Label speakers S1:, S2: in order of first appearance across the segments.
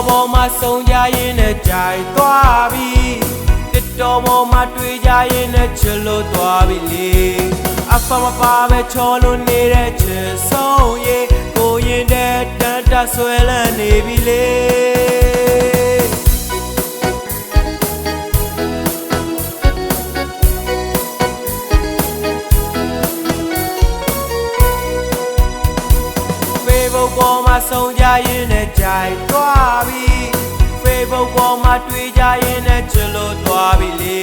S1: တော်ပေါ်မှာစုံကြရင်နဲ့ကြိုက်သွားပြီတစ်တော်ပေါ်မှာတွေ့ကြရင်နဲ့ချလို့သွားပြီလေအဖမပါပဲချောလို့နေတဲ့ချစ်ဆုံးရဲ့ကိုရင်တဲ့တန်တဆွဲလန်းနေပြီလေပေါ်မှာစုံကြရင်နဲ့ကြိုက်သွားပြီ Facebook ပေါ်မှာတွေ့ကြရင်နဲ့ချလို့သွားပြီလေ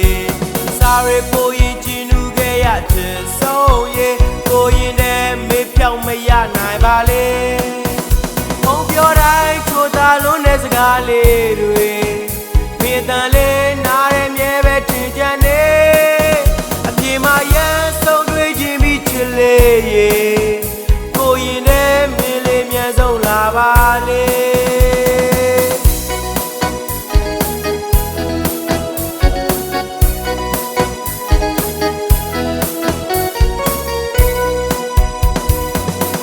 S1: စာရီပိုရင်ကျင်းလူခဲ့ရချစ်ဆုံးရဲ့ကိုရင်နဲ့မေးဖြောင်းမရနိုင်ပါလေဘုံပြောတိုင်းချိုးသားလုံးတဲ့စကားလေးတွေမြေတန်လေးနားရဲမြဲပဲထင်ကြနေအပြေမှာရန်ဆုံးတွေ့ခြင်းပြီးချစ်လေးရဲ့ကိုရင်နဲ့မြန်ဆုံးလာပါလေ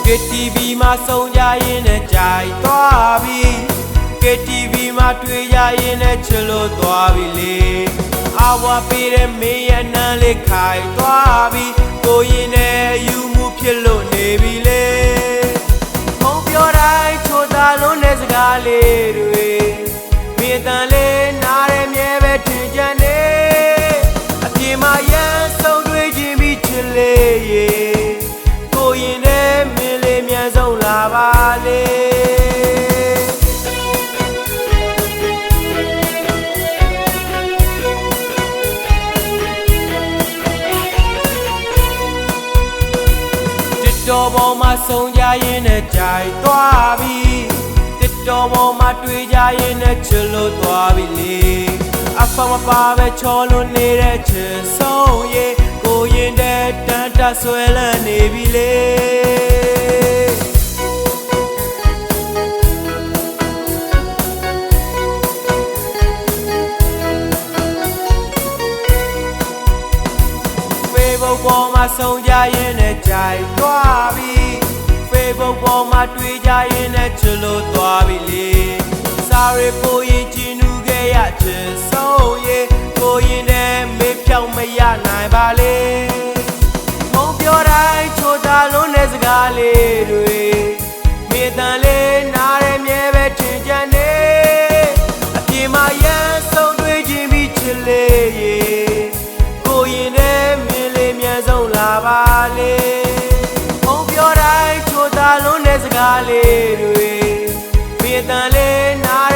S1: KTV မှာစုံကြရင်နဲ့ကြိုက်သွားပြီ KTV မှာတွေ့ကြရင်နဲ့ချလို့သွားပြီလေအဝါပေးတဲ့မင်းရဲ့နန်းလေးခိုင်သွားပြီကိုရင်နဲ့ယူမှုဖြစ်လို့နေပြီလေပြောတိုင်းချိုးသားလုံးတဲ့စကားလေးတွေမြေတန်လေးနားရဲမြဲပဲထင်ကြနေအပြေမှာရန်ဆုံးတွေ့ခြင်းပြီးချစ်လေးရေကိုရင်နဲ့မင်းလေးမြန်ဆုံးလာပါလေတော်ပေါ်မှာစုံကြရင်နဲ့ကြိုက်သွားပြီတစ်တော်ပေါ်မှာတွေ့ကြရင်နဲ့ချလို့သွားပြီလေအဖမပါပဲချောလို့နေတဲ့ချစ်ဆုံးရဲ့ကိုရင်တဲ့တန်တဆွဲလန်းနေပြီလေပေါ်မှာစုံကြရင်နဲ့ကြိုက်သွားပြီ Facebook ပေါ်မှာတွေ့ကြရင်နဲ့ချလို့သွားပြီလေစာရီပိုရင်ကျင်းလူခဲ့ရချစ်ဆုံးရဲ့ကိုရင်နဲ့မေးဖြောင်းမရနိုင်ပါလေဘုံပြောတိုင်းချိုးသားလုံးတဲ့စကားလေးတွေမြေတန်လေးနားရဲမြဲပဲထင်ကြနေအပြေမှာရန်ဆုံးတွေ့ခြင်းပြီးချစ်လေးရဲ့ကိုရင်နဲ့မြန်ဆုံးလာပါလေဘုံပြောတိုင်းချိုးသားလုံးတဲ့စကားလေးတွေမြေတန်လေးနား